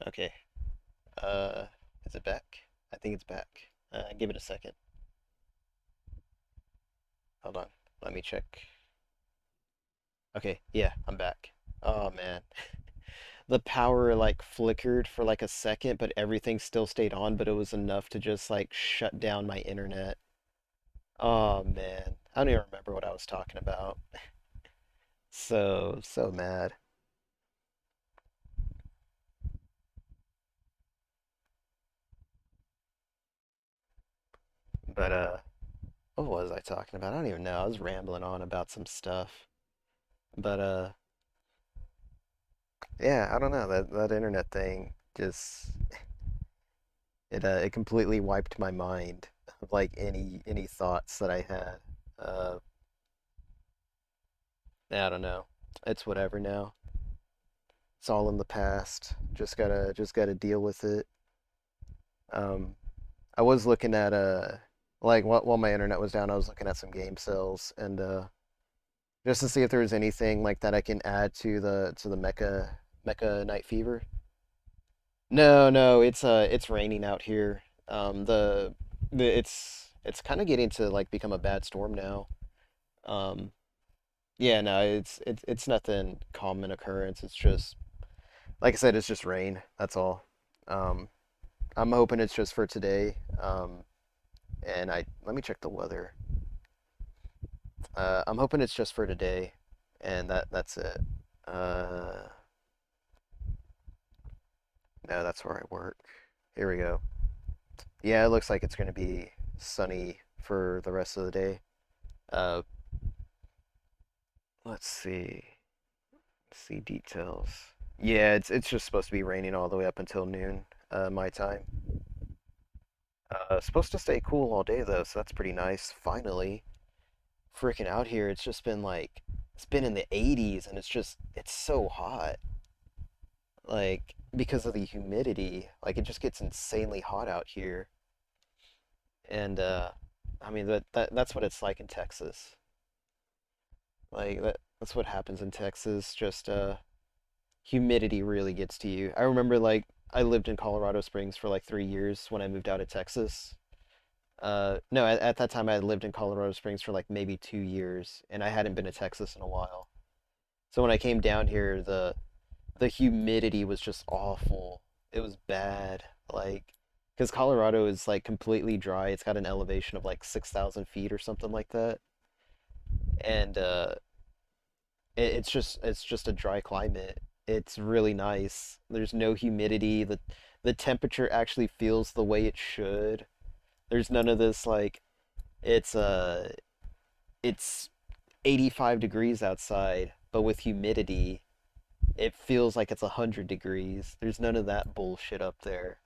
Okay. Uh, is it back? I think it's back. Give it a second. Hold on. Let me check. Okay, yeah, I'm back. Oh man. The power like flickered for like a second, but everything still stayed on, but it was enough to just like shut down my internet. Oh man. I don't even remember what I was talking about. So mad. But what was I talking about? I don't even know. I was rambling on about some stuff. But yeah, I don't know. That internet thing just it completely wiped my mind of like any thoughts that I had. Uh, I don't know. It's whatever now. It's all in the past. Just gotta deal with it. Um, I was looking at like while my internet was down, I was looking at some game sales and just to see if there was anything like that I can add to the Mecha Night Fever. No, no, it's raining out here. It's kind of getting to like become a bad storm now. Um, yeah, no, it's nothing common occurrence. It's just like I said, it's just rain. That's all. Um, I'm hoping it's just for today. And I let me check the weather. I'm hoping it's just for today, and that's it. Uh, no, that's where I work. Here we go. Yeah, it looks like it's gonna be sunny for the rest of the day. Uh, let's see. See details. Yeah, it's just supposed to be raining all the way up until noon, my time. Supposed to stay cool all day though, so that's pretty nice. Finally, freaking out here, it's just been like it's been in the 80s and it's so hot. Like because of the humidity, like it just gets insanely hot out here. And I mean that's what it's like in Texas. Like that's what happens in Texas. Just humidity really gets to you. I remember like I lived in Colorado Springs for like 3 years when I moved out of Texas. No, at that time I had lived in Colorado Springs for like maybe 2 years, and I hadn't been to Texas in a while. So when I came down here, the humidity was just awful. It was bad, like because Colorado is like completely dry. It's got an elevation of like 6,000 feet or something like that, and it's just a dry climate. It's really nice. There's no humidity. The temperature actually feels the way it should. There's none of this like it's uh it's 85 degrees outside, but with humidity, it feels like it's 100 degrees. There's none of that bullshit up there.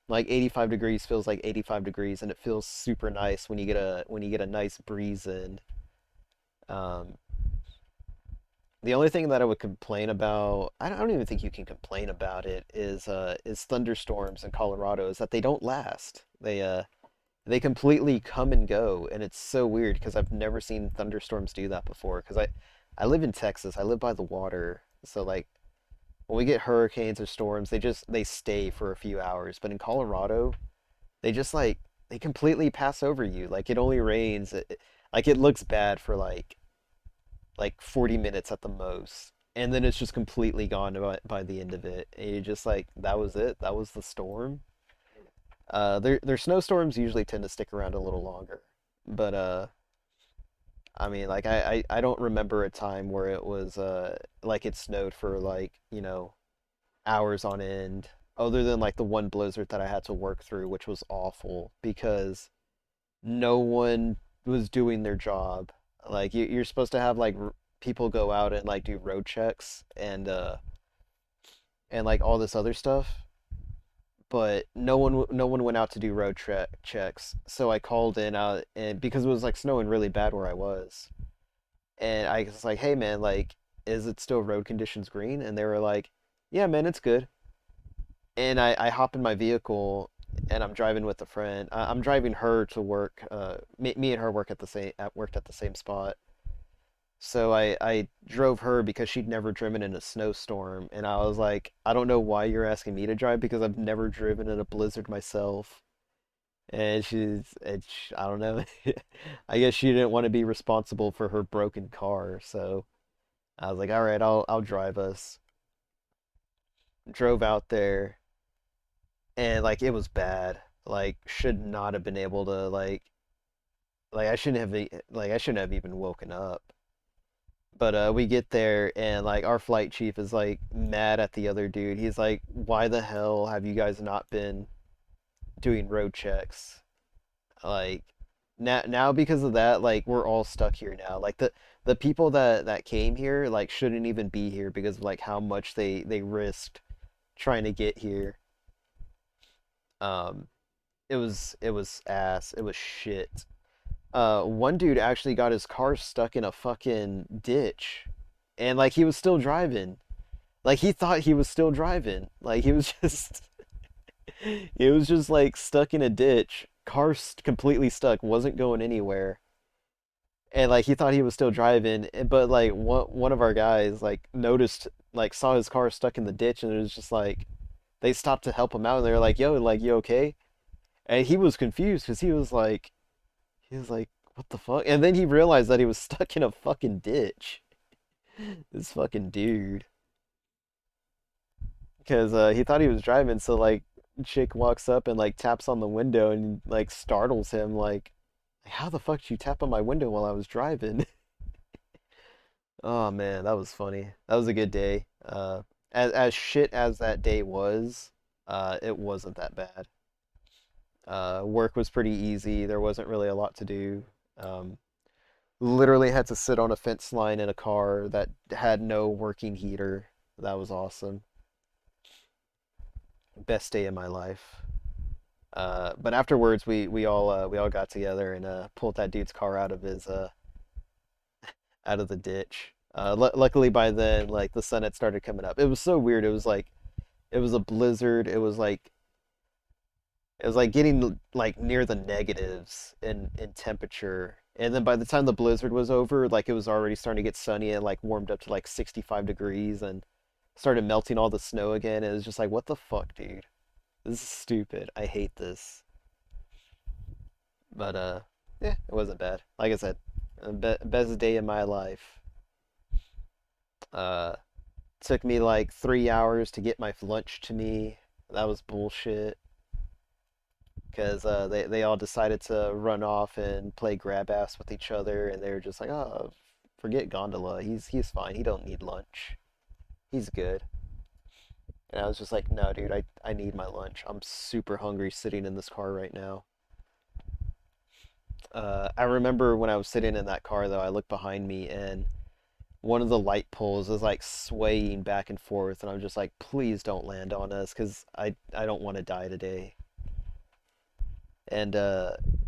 Like 85 degrees feels like 85 degrees, and it feels super nice when you get a nice breeze in. Um, the only thing that I would complain about, I don't even think you can complain about it, is thunderstorms in Colorado, is that they don't last. They completely come and go, and it's so weird because I've never seen thunderstorms do that before. Because I live in Texas, I live by the water, so like when we get hurricanes or storms, they stay for a few hours. But in Colorado, they just like they completely pass over you. Like it only rains, like it looks bad for like 40 minutes at the most. And then it's just completely gone by the end of it. And you're just like, that was it? That was the storm? Their snowstorms usually tend to stick around a little longer. But I mean, like I don't remember a time where it was like it snowed for like, hours on end, other than like the one blizzard that I had to work through, which was awful because no one was doing their job. Like you're supposed to have like people go out and like do road checks and like all this other stuff, but no one went out to do checks. So I called in out and because it was like snowing really bad where I was, and I was like, "Hey man, like, is it still road conditions green?" And they were like, "Yeah, man, it's good." And I hop in my vehicle and I'm driving with a friend. I'm driving her to work. Me and her worked at the same spot. So I drove her because she'd never driven in a snowstorm, and I was like, I don't know why you're asking me to drive because I've never driven in a blizzard myself. I don't know. I guess she didn't want to be responsible for her broken car, so I was like, all right, I'll drive us. Drove out there, and like it was bad. Like should not have been able to like I shouldn't have even woken up. But we get there and like our flight chief is like mad at the other dude. He's like, "Why the hell have you guys not been doing road checks?" Like now because of that, like we're all stuck here now. Like the people that came here like shouldn't even be here because of like how much they risked trying to get here. Um, it was ass. It was shit. One dude actually got his car stuck in a fucking ditch, and like he was still driving. Like he thought he was still driving. Like he was just it was just like stuck in a ditch. Completely stuck, wasn't going anywhere. And like he thought he was still driving, but like one of our guys like noticed like saw his car stuck in the ditch and it was just like they stopped to help him out and they were like, "Yo, like you okay?" And he was confused because he was like, "What the fuck?" And then he realized that he was stuck in a fucking ditch. This fucking dude. Because he thought he was driving, so like chick walks up and like taps on the window and like startles him like, how the fuck did you tap on my window while I was driving? Oh man, that was funny. That was a good day. As shit as that day was, it wasn't that bad. Work was pretty easy. There wasn't really a lot to do. Um, Literally had to sit on a fence line in a car that had no working heater. That was awesome. Best day of my life. But afterwards, we all got together and pulled that dude's car out of the ditch. Luckily by then, like the sun had started coming up. It was so weird. It was like it was a blizzard. It was like getting like near the negatives in temperature. And then by the time the blizzard was over, like it was already starting to get sunny and like warmed up to like 65 degrees and started melting all the snow again. And it was just like, what the fuck, dude? This is stupid. I hate this. But yeah, it wasn't bad. Like I said, best day of my life. Uh, Took me like 3 hours to get my lunch to me. That was bullshit. Because they all decided to run off and play grab ass with each other, and they were just like, oh, forget Gondola. He's fine. He don't need lunch. He's good. And I was just like, no, dude, I need my lunch. I'm super hungry sitting in this car right now. I remember when I was sitting in that car though, I looked behind me and one of the light poles is like swaying back and forth, and I'm just like, please don't land on us, because I don't want to die today. And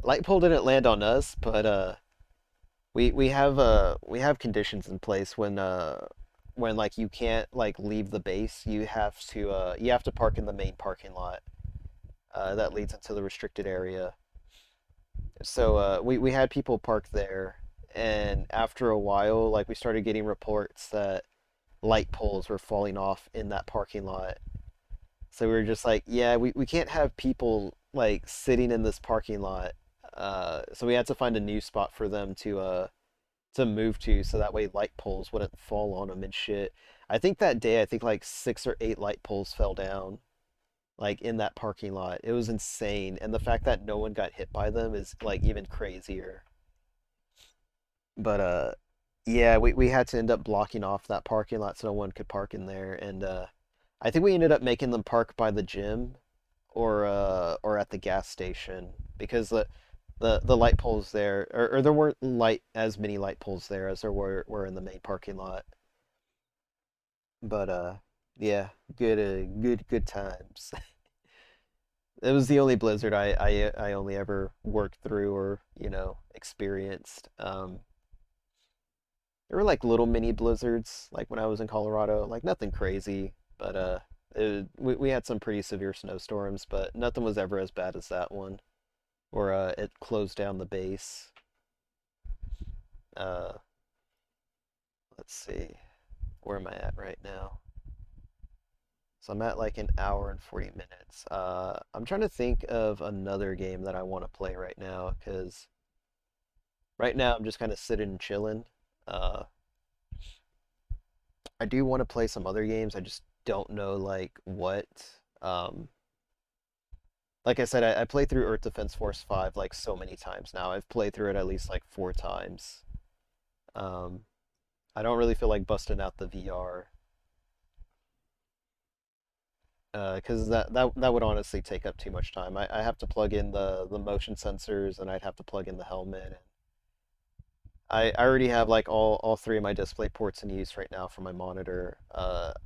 light pole didn't land on us, but we have conditions in place when like you can't like leave the base, you have to park in the main parking lot that leads into the restricted area. So we had people park there, and after a while, like we started getting reports that light poles were falling off in that parking lot. So we were just like, yeah, we can't have people like sitting in this parking lot. So we had to find a new spot for them to move to, so that way light poles wouldn't fall on them and shit. I think that day, I think like 6 or 8 light poles fell down, like in that parking lot. It was insane, and the fact that no one got hit by them is like even crazier. But yeah, we had to end up blocking off that parking lot so no one could park in there, and I think we ended up making them park by the gym or at the gas station because the light poles there, or there weren't light as many light poles there as there were in the main parking lot. But yeah, good times. It was the only blizzard I only ever worked through or experienced. There were like little mini blizzards like when I was in Colorado, like nothing crazy, but we had some pretty severe snowstorms, but nothing was ever as bad as that one where it closed down the base. Uh, Let's see. Where am I at right now? So I'm at like an hour and 40 minutes. I'm trying to think of another game that I want to play right now because right now I'm just kind of sitting and chilling. Uh, I do want to play some other games. I just don't know like what. Um, like I said, I played through Earth Defense Force 5 like so many times now. I've played through it at least like 4 times. Um, I don't really feel like busting out the VR because that would honestly take up too much time. I have to plug in the motion sensors and I'd have to plug in the helmet. I already have like all three of my display ports in use right now for my monitor.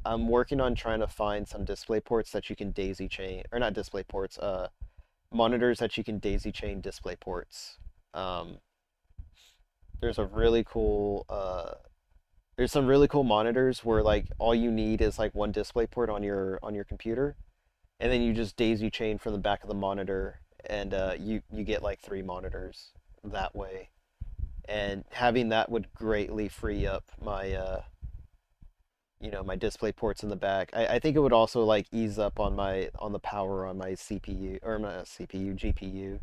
I'm working on trying to find some display ports that you can daisy chain, or not display ports, monitors that you can daisy chain display ports. Um, there's a really cool, there's some really cool monitors where like all you need is like one display port on your computer, and then you just daisy chain from the back of the monitor, and you get like 3 monitors that way. And having that would greatly free up my my display ports in the back. I think it would also like ease up on the power on my CPU or my CPU GPU.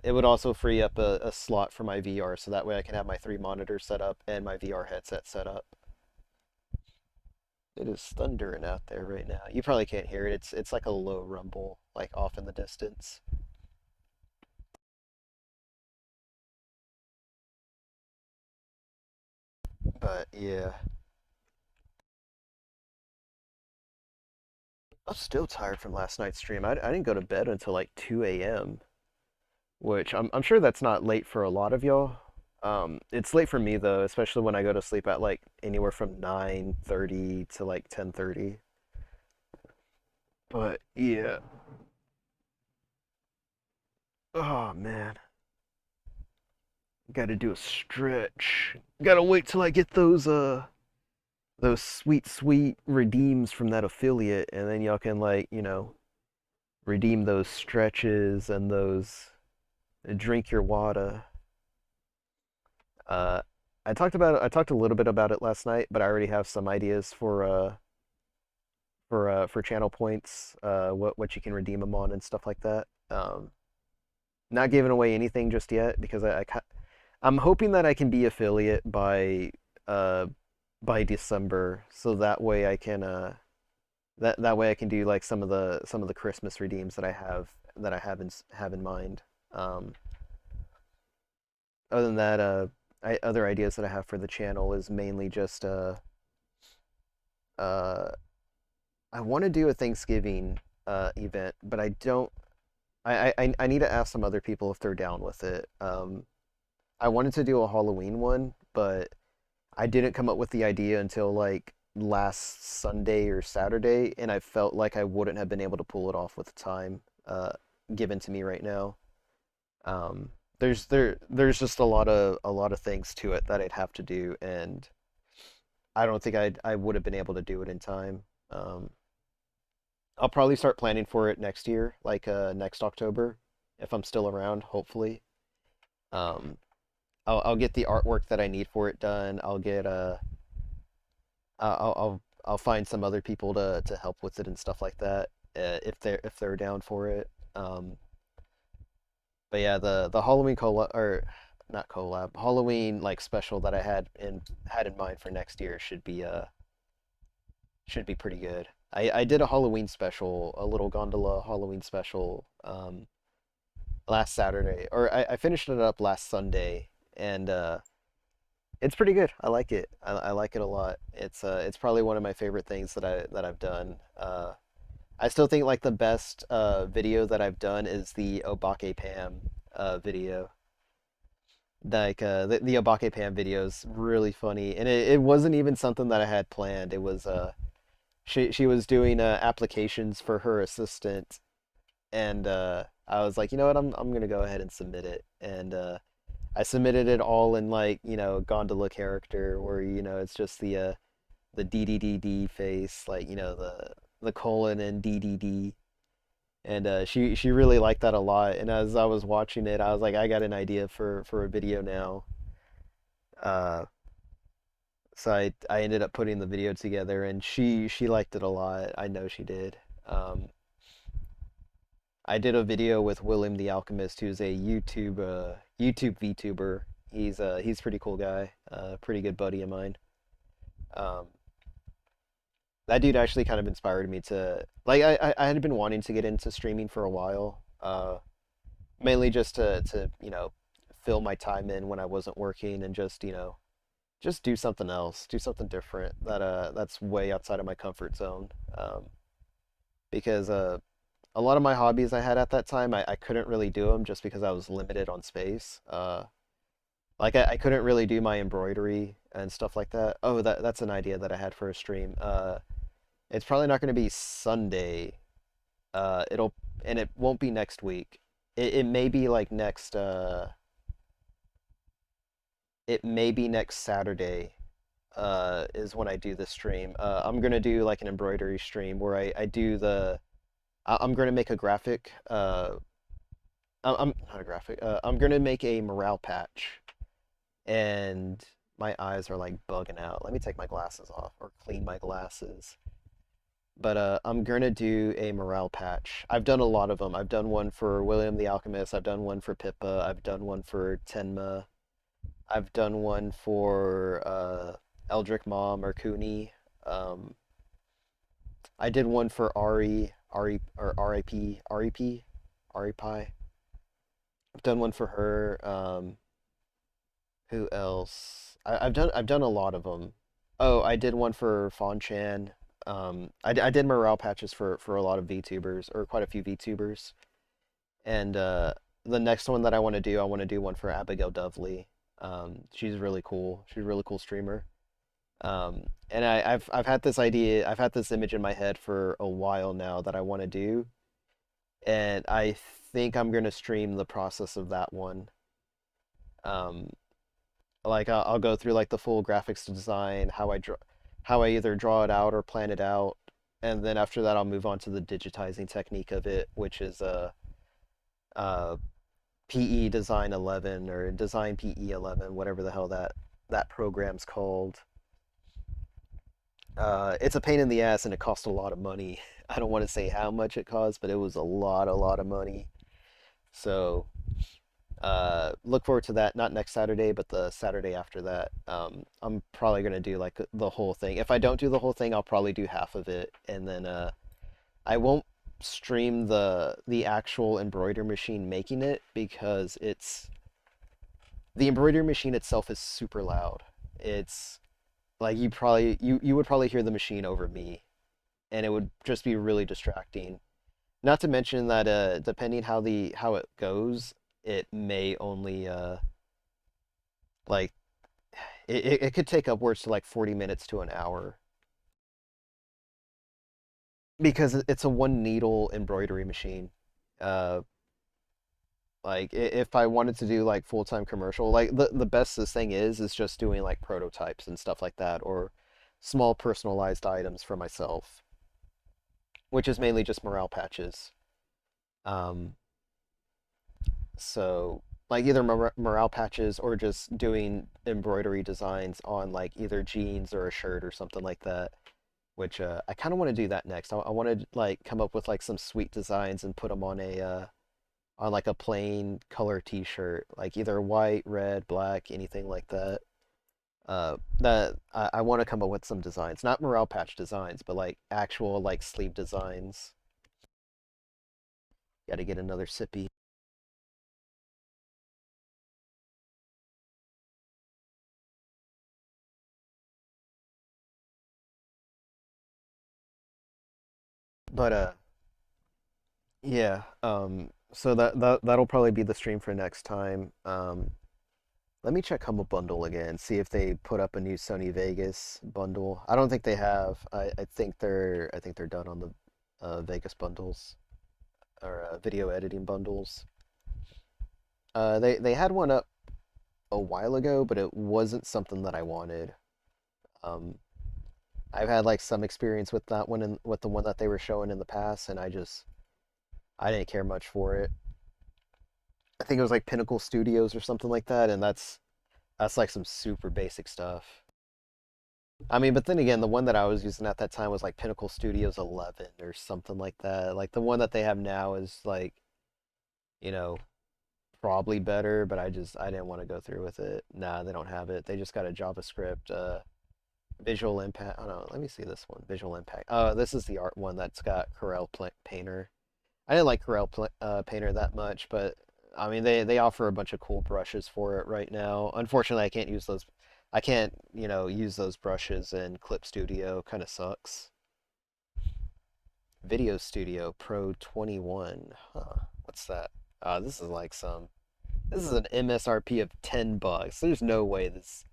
It would also free up a slot for my VR, so that way I can have my 3 monitors set up and my VR headset set up. It is thundering out there right now. You probably can't hear it. It's like a low rumble, like off in the distance. But yeah, I'm still tired from last night's stream. I didn't go to bed until like 2 a.m., which I'm sure that's not late for a lot of y'all. It's late for me though, especially when I go to sleep at like anywhere from 9:30 to like 10:30. But yeah. Oh man, got to do a stretch. Got to wait till I get those sweet redeems from that affiliate, and then y'all can like redeem those stretches and those drink your water. Uh, I talked a little bit about it last night, but I already have some ideas for channel points, what you can redeem them on and stuff like that. Not giving away anything just yet because I'm hoping that I can be affiliate uh by December, so that way I can that way I can do like some of the Christmas redeems that I have in mind. Um, Other than that, other ideas that I have for the channel is mainly just uh I want to do a Thanksgiving event, but I don't. I need to ask some other people if they're down with it. I wanted to do a Halloween one, but I didn't come up with the idea until like last Sunday or Saturday, and I felt like I wouldn't have been able to pull it off with the time given to me right now. Um, there's just a lot of things to it that I'd have to do, and I don't think I would have been able to do it in time. Um, I'll probably start planning for it next year, like next October, if I'm still around, hopefully. Um, I'll get the artwork that I need for it done. I'll find some other people to help with it and stuff like that, if they're down for it. But yeah, the Halloween collab, or not collab, Halloween like special that I had in mind for next year should be pretty good. I did a Halloween special, a little gondola Halloween special, last Saturday, or I finished it up last Sunday, and it's pretty good. I like it. I like it a lot. It's probably one of my favorite things that I've done. I still think like the best video that I've done is the Obake Pam video. Like the Obake Pam video is really funny, and it wasn't even something that I had planned. It was she was doing applications for her assistant, and I was like, you know what, I'm gonna go ahead and submit it, and I submitted it all in like gondola character where it's just the DDDD face, like the colon and DDD, and she really liked that a lot. And as I was watching it, I was like, I got an idea for a video now. Uh, So I ended up putting the video together, and she liked it a lot. I know she did. Um, I did a video with William the Alchemist, who's a YouTube VTuber. He's a pretty cool guy, pretty good buddy of mine. Um, that dude actually kind of inspired me to like I had been wanting to get into streaming for a while, mainly just to fill my time in when I wasn't working and just just do something else, do something different that's way outside of my comfort zone. Because a lot of my hobbies I had at that time, I couldn't really do them just because I was limited on space. Like I couldn't really do my embroidery and stuff like that. Oh, that's an idea that I had for a stream. It's probably not going to be Sunday. It'll and it won't be next week. It may be like it may be next Saturday. Is when I do the stream. I'm gonna do like an embroidery stream where I do I'm gonna make a graphic. I'm not a graphic. I'm gonna make a morale patch, and my eyes are like bugging out. Let me take my glasses off or clean my glasses. But I'm gonna do a morale patch. I've done a lot of them. I've done one for William the Alchemist. I've done one for Pippa. I've done one for Tenma. I've done one for Eldrick Mom or Cooney. Um, I did one for Ari or RIP. I've done one for her. Who else? I've done a lot of them. Oh, I did one for Fawn Chan. I did morale patches for a lot of VTubers or quite a few VTubers. And the next one that I want to do one for Abigail Dovely. She's really cool. She's a really cool streamer. And I've had this idea, I've had this image in my head for a while now that I want to do, and I think I'm gonna stream the process of that one. Um, like I'll go through like the full graphics design, how I either draw it out or plan it out, and then after that I'll move on to the digitizing technique of it, which is uh PE Design 11 or Design PE 11, whatever the hell that program's called. It's a pain in the ass and it cost a lot of money. I don't want to say how much it cost, but it was a lot of money. So, look forward to that. Not next Saturday, but the Saturday after that. I'm probably gonna do like the whole thing. If I don't do the whole thing, I'll probably do half of it, and then I won't stream the actual embroidery machine making it because the embroidery machine itself is super loud. It's like you would probably hear the machine over me, and it would just be really distracting. Not to mention that depending how it goes, it may only like it could take upwards to like 40 minutes to an hour because it's a one needle embroidery machine. Uh, like if I wanted to do like full-time commercial, like the best this thing is just doing like prototypes and stuff like that or small personalized items for myself, which is mainly just morale patches. Um, so like either morale patches or just doing embroidery designs on like either jeans or a shirt or something like that. Which I kind of want to do that next. I want to like come up with like some sweet designs and put them on like a plain color T-shirt, like either white, red, black, anything like that. That I want to come up with some designs, not morale patch designs, but like actual like sleeve designs. Got to get another sippy. But yeah. So that'll probably be the stream for next time. Let me check Humble Bundle again, see if they put up a new Sony Vegas bundle. I don't think they have. I think they're done on the Vegas bundles or video editing bundles. They had one up a while ago, but it wasn't something that I wanted. Um, I've had like some experience with that one and with the one that they were showing in the past, and I didn't care much for it. I think it was like Pinnacle Studios or something like that, and that's like some super basic stuff. I mean, but then again, the one that I was using at that time was like Pinnacle Studios 11 or something like that. Like the one that they have now is like, you know, probably better, but I didn't want to go through with it. Nah, they don't have it. They just got a JavaScript Visual Impact. Oh no, let me see this one. Visual Impact. This is the art one that's got Painter. I didn't like Painter that much, but I mean they offer a bunch of cool brushes for it right now. Unfortunately, I can't use those. I can't, use those brushes in Clip Studio. Kind of sucks. Video Studio Pro 21. Huh. What's that? This is like some. This is an MSRP of $10. There's no way this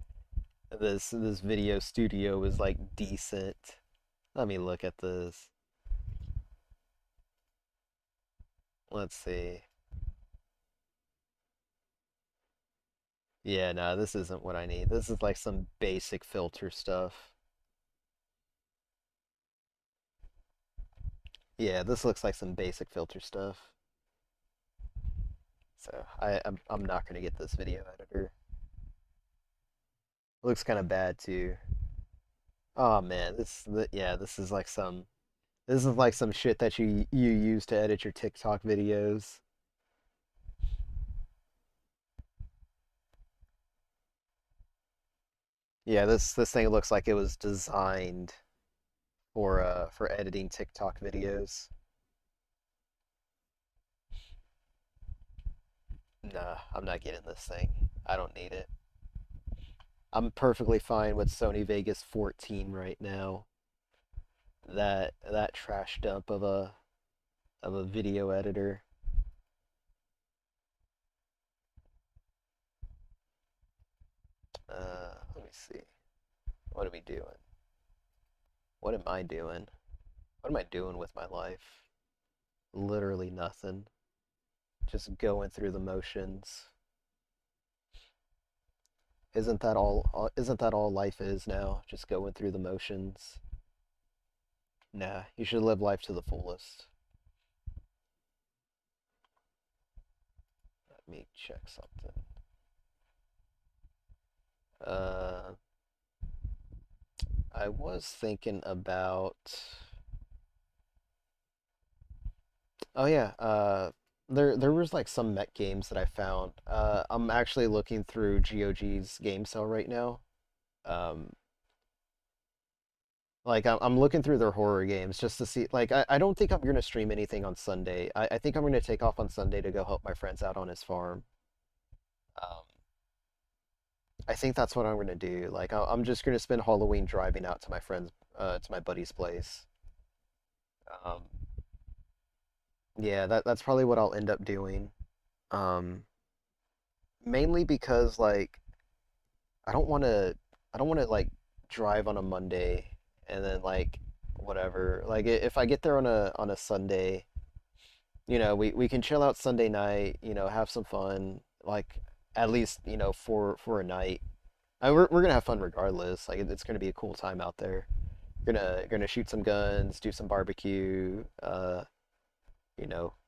Video Studio is like decent. Let me look at this. Let's see. Yeah, no, this isn't what I need. This is like some basic filter stuff. Yeah, this looks like some basic filter stuff. So I'm not gonna get this video editor. It looks kind of bad too. Oh man, yeah, this is like some shit that you use to edit your TikTok videos. Yeah, this thing looks like it was designed for editing TikTok videos. Nah, I'm not getting this thing. I don't need it. I'm perfectly fine with Sony Vegas 14 right now. That trash dump of a video editor. Let me see. What are we doing? What am I doing? What am I doing with my life? Literally nothing. Just going through the motions. Isn't that all life is now? Just going through the motions. Nah, you should live life to the fullest. Let me check something. Uh, I was thinking about. Oh yeah, there was like some mech games that I found. I'm actually looking through GOG's game sale right now. Um, like I'm looking through their horror games just to see. Like I don't think I'm gonna stream anything on Sunday. I think I'm gonna take off on Sunday to go help my friends out on his farm. Um, I think that's what I'm gonna do. Like I'm just gonna spend Halloween driving out to my friend's, to my buddy's place. Um, yeah, that's probably what I'll end up doing. Um, Mainly because like I don't want to like drive on a Monday and then like whatever. Like if I get there on a Sunday, we can chill out Sunday night, have some fun, like at least, for a night. We're gonna have fun regardless. Like it's gonna be a cool time out there. Gonna shoot some guns, do some barbecue,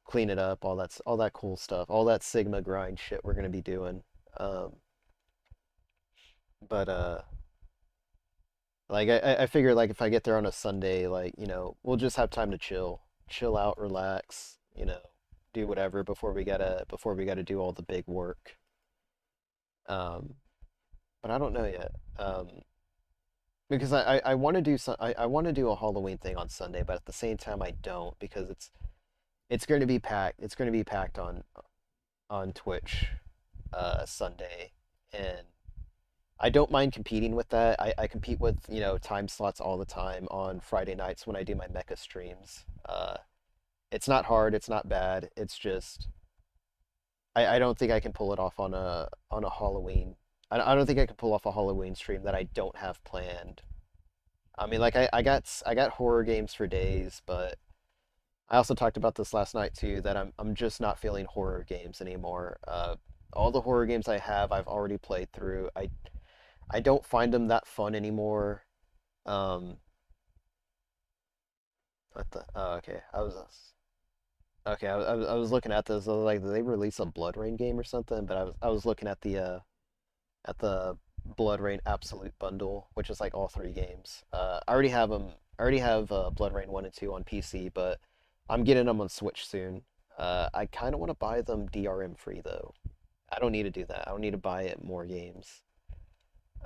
clean it up, all that cool stuff, all that Sigma grind shit we're gonna be doing. Um, but like I figure like if I get there on a Sunday, like, we'll just have time to chill out, relax, do whatever before we gotta do all the big work. Um, but I don't know yet. Because I want to do I want to do a Halloween thing on Sunday, but at the same time I don't because it's going to be packed. It's going to be packed on Twitch Sunday, and I don't mind competing with that. I compete with, time slots all the time on Friday nights when I do my mecha streams. It's not hard, it's not bad. It's just I don't think I can pull it off on a Halloween. I don't think I can pull off a Halloween stream that I don't have planned. I mean, like I got horror games for days, but I also talked about this last night too that I'm just not feeling horror games anymore. All the horror games I have, I've already played through. I don't find them that fun anymore. Um, what the? Oh, okay. Okay. I was looking at this. I was like, did they release a Blood Rain game or something? But I was looking at the Blood Rain Absolute Bundle, which is like all three games. I already have them. I already have Blood Rain 1 and 2 on PC, but I'm getting them on Switch soon. I kind of want to buy them DRM free though. I don't need to do that. I don't need to buy it more games.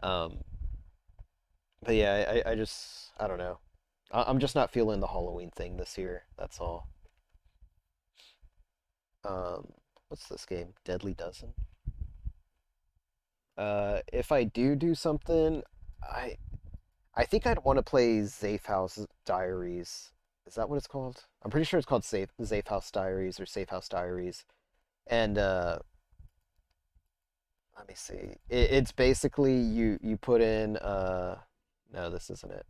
Um, but yeah, I just I don't know. I'm just not feeling the Halloween thing this year. That's all. Um, what's this game? Deadly Dozen. If I do something, I I think I'd want to play Safe House Diaries. Is that what it's called? I'm pretty sure it's called Safe House Diaries or Safe House Diaries. And let me see. It's basically you put in no, this isn't it.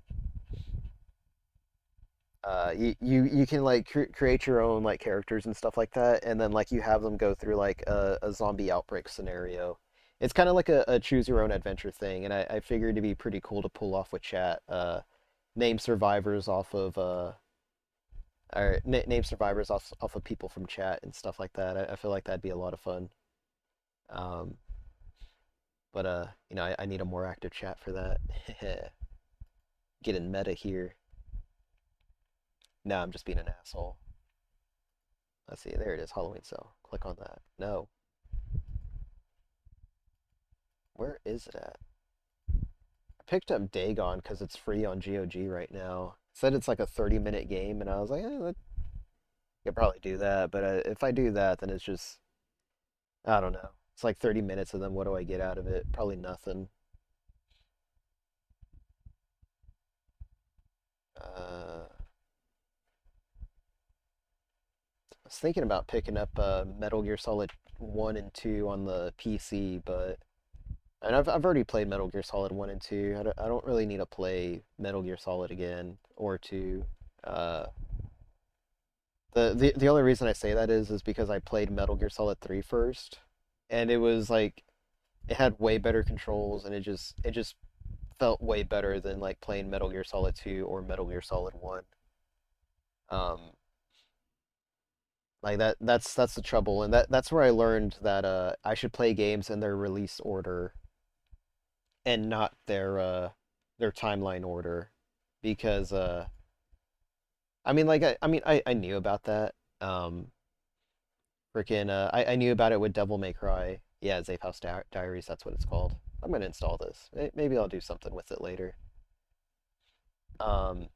You can like create your own like characters and stuff like that, and then like you have them go through like a zombie outbreak scenario. It's kind of like a choose your own adventure thing, and I figured it'd be pretty cool to pull off with chat. Name survivors off of or name survivors off of people from chat and stuff like that. I feel like that'd be a lot of fun. Um, but I need a more active chat for that. Getting meta here. No, I'm just being an asshole. Let's see, there it is, Halloween sale. Click on that. No, where is it at? I picked up Dagon because it's free on GOG right now. It said it's like a 30-minute game, and I was like, I could probably do that. But if I do that, then it's just I don't know. It's like 30 minutes, and then what do I get out of it? Probably nothing. I was thinking about picking up Metal Gear Solid 1 and 2 on the PC, but and I've already played Metal Gear Solid 1 and 2. I don't really need to play Metal Gear Solid again or 2. Uh, the only reason I say that is because I played Metal Gear Solid 3 first, and it was like it had way better controls, and it just felt way better than like playing Metal Gear Solid 2 or Metal Gear Solid 1. Um, like that's the trouble, and that's where I learned that I should play games in their release order and not their timeline order because I mean like I knew about that. Freaking I knew about it with Devil May Cry. Yeah, Safe House Diaries, that's what it's called. I'm gonna install this. Maybe I'll do something with it later. Um,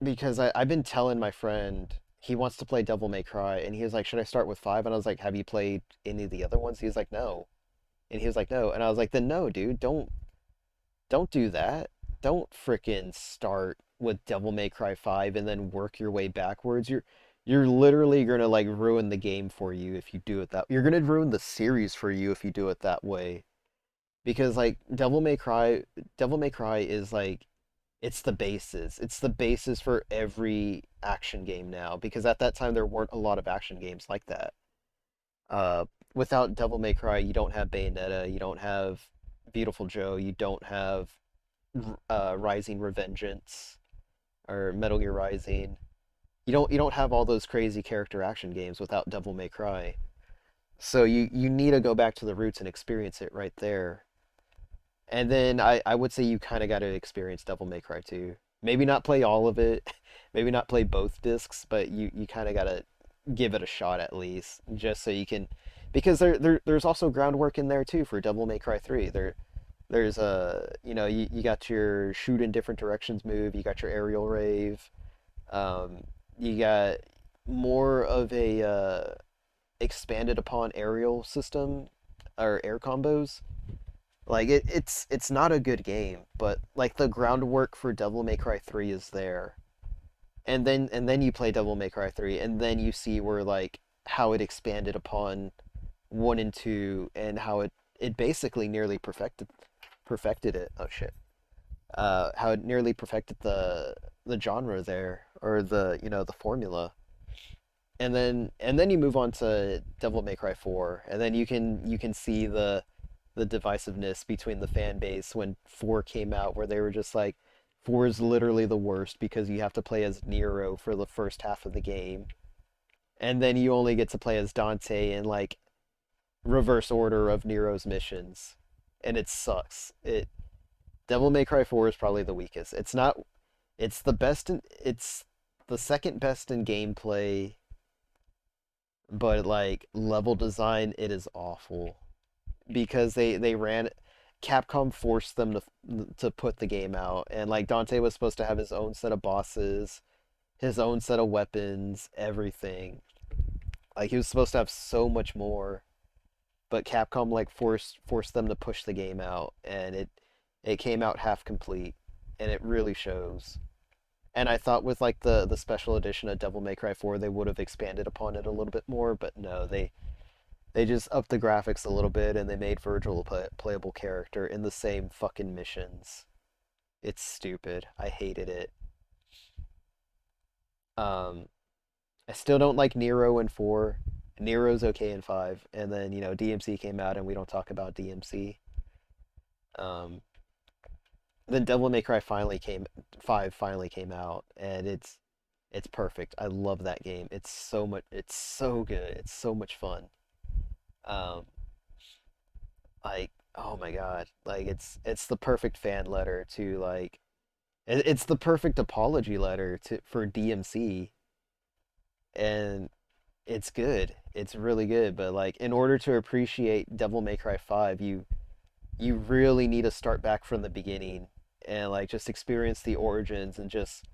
because I've been telling my friend he wants to play Devil May Cry, and he was like, "Should I start with five?" And I was like, "Have you played any of the other ones?" He was like, "No," and he was like, "No," and I was like, "Then no, dude, don't do that. Don't fricking start with Devil May Cry 5 and then work your way backwards. You're literally gonna like ruin the game for you if you do it that. You're gonna ruin the series for you if you do it that way. Because like Devil May Cry is like it's the basis. It's the basis for every action game now. Because at that time there weren't a lot of action games like that. Uh, Without Devil May Cry, you don't have Bayonetta, you don't have Beautiful Joe, you don't have Rising Revengeance or Metal Gear Rising. You don't have all those crazy character action games without Devil May Cry. So you need to go back to the roots and experience it right there. And then I would say you kind of got to experience Devil May Cry too. Maybe not play all of it, maybe not play both discs, but you kind of got to give it a shot at least, just so you can, because there's also groundwork in there too for Devil May Cry 3. There's a you got your shoot in different directions move, you got your aerial rave, um, you got more of a expanded upon aerial system or air combos. Like it's not a good game, but like the groundwork for Devil May Cry 3 is there. And then you play Devil May Cry 3 and then you see where like how it expanded upon 1 and 2 and how it basically nearly perfected it. Oh shit. How it nearly perfected the genre there or the formula. And then you move on to Devil May Cry 4 and then you can see the divisiveness between the fan base when 4 came out where they were just like 4 is literally the worst because you have to play as Nero for the first half of the game and then you only get to play as Dante in like reverse order of Nero's missions and it sucks. It Devil May Cry 4 is probably the weakest. It's not it's the best in it's the second best in gameplay, but like level design it is awful because they ran Capcom forced them to put the game out, and like Dante was supposed to have his own set of bosses, his own set of weapons, everything. Like he was supposed to have so much more, but Capcom like forced them to push the game out, and it came out half complete, and it really shows. And I thought with like the special edition of Devil May Cry 4, they would have expanded upon it a little bit more, but no, they just upped the graphics a little bit and they made Virgil a playable character in the same fucking missions. It's stupid. I hated it. Um, I still don't like Nero in 4. Nero's okay in 5, and then DMC came out and we don't talk about DMC. Um, then Devil May Cry 5 finally came out, and it's perfect. I love that game. It's so good. It's so much fun. Um, like oh my God, like it's the perfect fan letter to like it's the perfect apology letter to for DMC, and it's good. It's really good, but like in order to appreciate Devil May Cry 5, you really need to start back from the beginning and like just experience the origins and just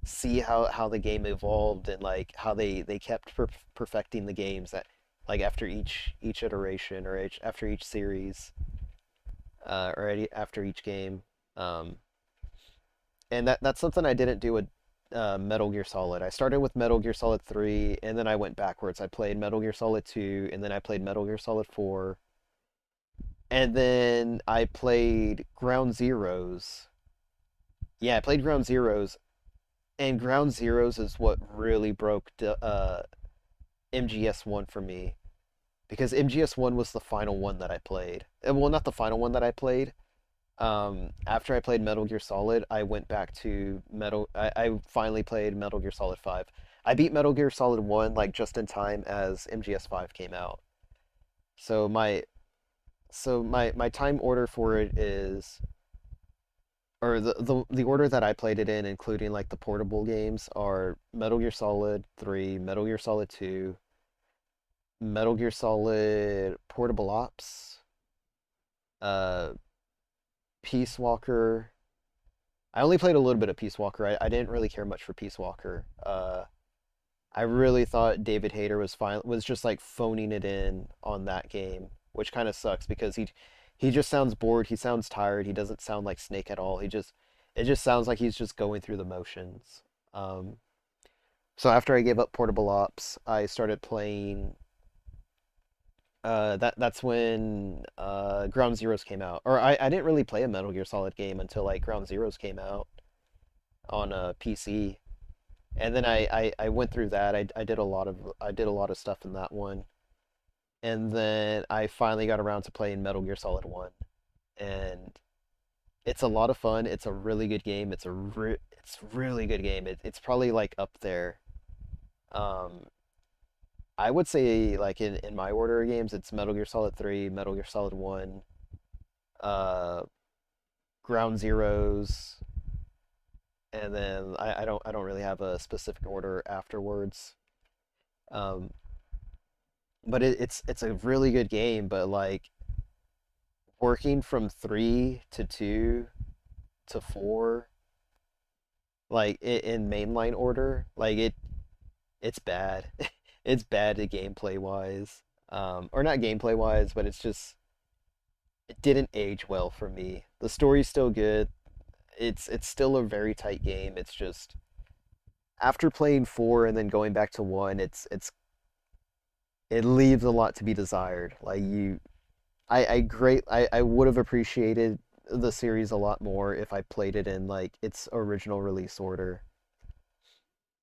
see how the game evolved and like how they kept perfecting the games that like after each iteration or after each series after each game. Um, and that's something I didn't do with Metal Gear Solid. I started with Metal Gear Solid 3 and then I went backwards. I played Metal Gear Solid 2 and then I played Metal Gear Solid 4 and then I played Ground Zeroes. Yeah, I played Ground Zeroes, and Ground Zeroes is what really broke MGS1 for me because MGS1 was the final one that I played. Well, not the final one that I played. After I played Metal Gear Solid, I went back to I finally played Metal Gear Solid 5. I beat Metal Gear Solid 1 like just in time as MGS5 came out. So my time order for it is or the order that I played it in, including like the portable games, are Metal Gear Solid 3, Metal Gear Solid 2, Metal Gear Solid Portable Ops, uh, Peace Walker. I only played a little bit of Peace Walker. I didn't really care much for Peace Walker. I really thought David Hayter was just like phoning it in on that game, which kind of sucks because he just sounds bored. He sounds tired. He doesn't sound like Snake at all. It just sounds like he's just going through the motions. Um, so after I gave up Portable Ops, I started playing. That's when Ground Zeroes came out. Or I didn't really play a Metal Gear Solid game until like Ground Zeroes came out on a PC. And then I went through that. I did a lot of stuff in that one. And then I finally got around to playing Metal Gear Solid 1. And it's a lot of fun. It's a really good game. It's really good game. It's probably like up there. Um, I would say like in my order of games, it's Metal Gear Solid 3, Metal Gear Solid 1, uh, Ground Zeroes, and then I don't really have a specific order afterwards. Um, but it's a really good game, but like working from 3 to 2 to 4, like in mainline order, like it's bad. It's bad to gameplay wise. Or not gameplay wise, but it didn't age well for me. The story's still good. It's still a very tight game. It's just after playing 4 and then going back to 1, it leaves a lot to be desired. Like I would have appreciated the series a lot more if I played it in like its original release order.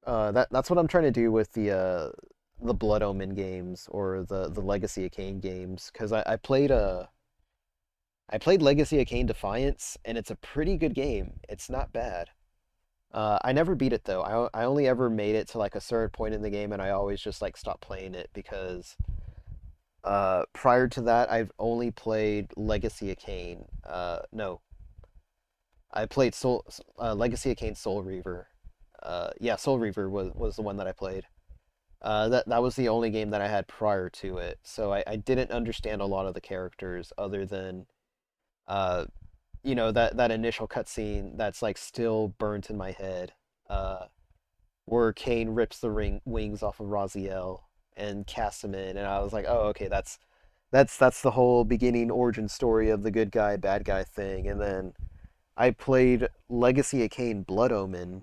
That's what I'm trying to do with the Blood Omen games or the Legacy of Kain games because I played Legacy of Kain Defiance and it's a pretty good game. It's not bad. I never beat it though. I only ever made it to like a certain point in the game and I always just like stopped playing it because Prior to that, I've only played Legacy of Kain. No, I played Legacy of Kain Soul Reaver. Yeah, Soul Reaver was the one that I played. That was the only game that I had prior to it, so I didn't understand a lot of the characters other than uh, that initial cutscene that's like still burnt in my head, where Kain rips the wings off of Raziel and casts him in, and I was like, oh, okay, that's the whole beginning origin story of the good guy bad guy thing, and then I played Legacy of Kain Blood Omen,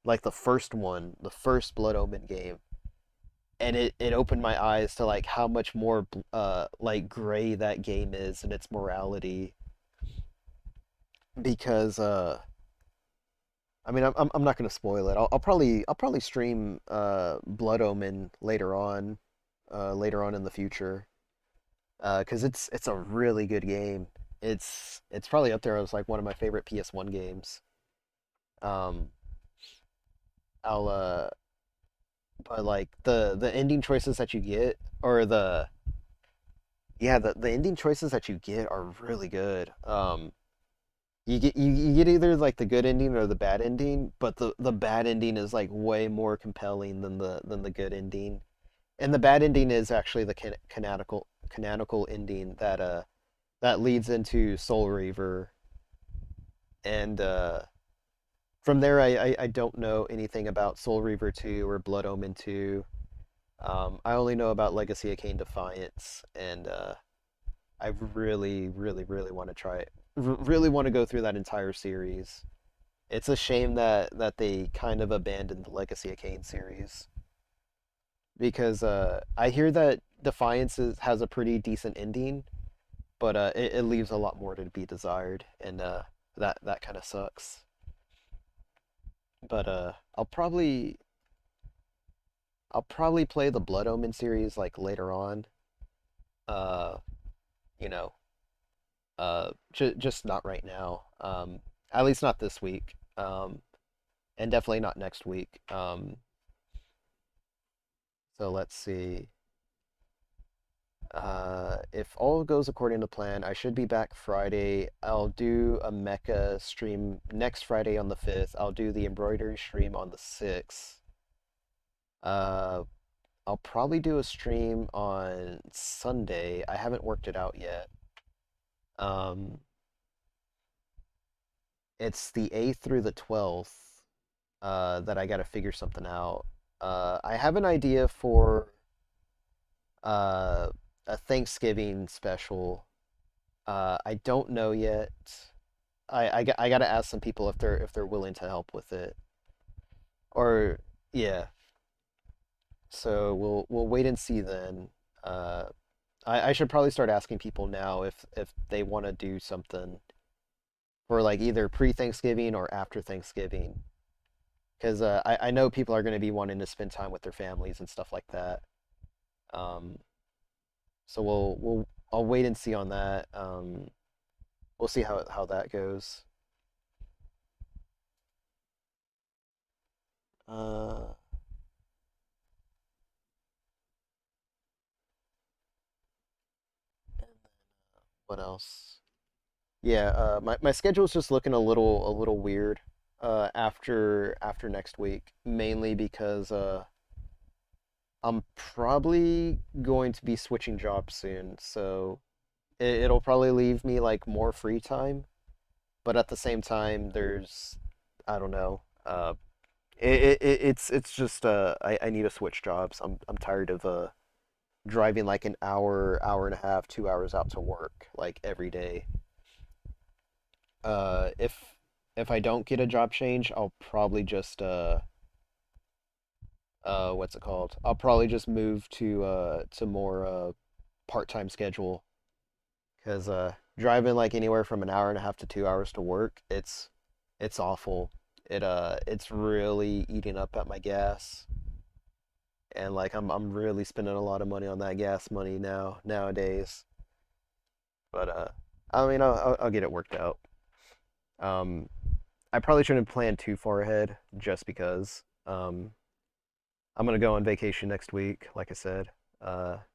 like the first one, the first Blood Omen game, and it opened my eyes to like how much more like gray that game is and its morality because I mean I'm not gonna spoil it. I'll probably stream Blood Omen later on in the future because it's a really good game. It's probably up there as like one of my favorite PS1 games. Um, I'll but like the ending choices that you get or the yeah the ending choices that you get are really good. You get either like the good ending or the bad ending, but the bad ending is like way more compelling than the good ending. And the bad ending is actually the canonical ending that leads into Soul Reaver. And from there, I don't know anything about Soul Reaver 2 or Blood Omen 2. I only know about Legacy of Kain Defiance, and I really, really, really want to try it. Really want to go through that entire series. It's a shame that they kind of abandoned the Legacy of Kain series because I hear that has a pretty decent ending, but it leaves a lot more to be desired, and that kind of sucks. But I'll probably play the Blood Omen series like later on. Uh, you know, just not right now. At least not this week. And definitely not next week. So let's see. If all goes according to plan, I should be back Friday. I'll do a mecha stream next Friday on the 5th. I'll do the embroidery stream on the 6th. Uh, I'll probably do a stream on Sunday. I haven't worked it out yet. Um, it's the 8th through the 12th that I gotta figure something out. I have an idea for uh, a Thanksgiving special. I don't know yet. I gotta ask some people if they're willing to help with it. Or yeah. So we'll wait and see then. Uh, I should probably start asking people now if they want to do something for like either pre-Thanksgiving or after Thanksgiving. Because I know people are going to be wanting to spend time with their families and stuff like that. Um, so I'll wait and see on that. We'll see how that goes. Uh, what else? Yeah, my schedule's just looking a little weird after next week, mainly because I'm probably going to be switching jobs soon, so it'll probably leave me like more free time, but at the same time there's I don't know. It's just I need to switch jobs. I'm tired of driving like an hour and a half, 2 hours out to work like every day. If I don't get a job change, I'll probably just what's it called? I'll probably just move to more part-time schedule because driving like anywhere from an hour and a half to 2 hours to work, it's awful. It's really eating up at my gas, and like I'm really spending a lot of money on that gas money nowadays. But I mean I'll get it worked out. Um, I probably shouldn't plan too far ahead just because I'm gonna go on vacation next week, like I said.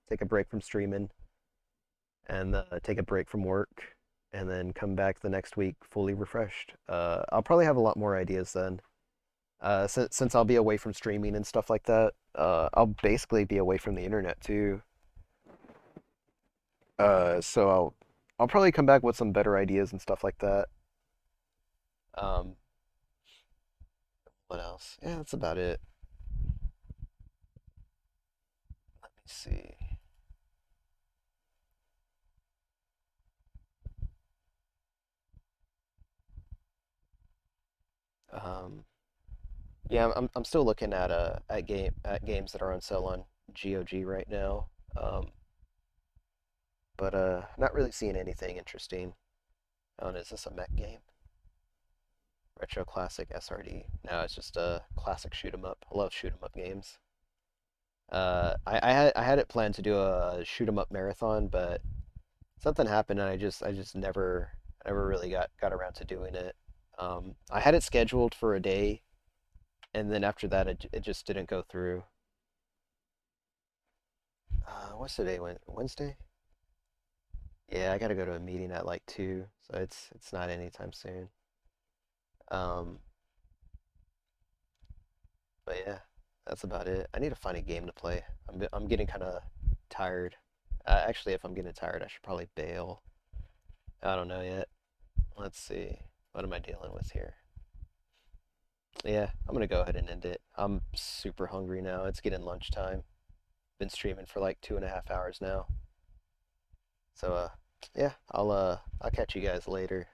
take a break from streaming, and take a break from work, and then come back the next week fully refreshed. I'll probably have a lot more ideas then. Since I'll be away from streaming and stuff like that, I'll basically be away from the internet too. So I'll probably come back with some better ideas and stuff like that. Um, what else? Yeah, that's about it. Let me see. Um, yeah, I'm still looking at games that are on sale on GOG right now. But not really seeing anything interesting. Oh, and is this a mech game? Retro Classic SRD. No, it's just a classic shoot 'em up. I love shoot 'em up games. I had it planned to do a shoot 'em up marathon, but something happened and I just never really got around to doing it. I had it scheduled for a day, and then after that it just didn't go through. What's today? Wednesday? Yeah, I gotta go to a meeting at like 2, so it's not anytime soon. Um, but yeah, that's about it. I need to find a game to play. I'm getting kind of tired. Actually, if I'm getting tired, I should probably bail. I don't know yet. Let's see. What am I dealing with here? Yeah, I'm gonna go ahead and end it. I'm super hungry now. It's getting lunchtime. Been streaming for like 2.5 hours now. So yeah, I'll catch you guys later.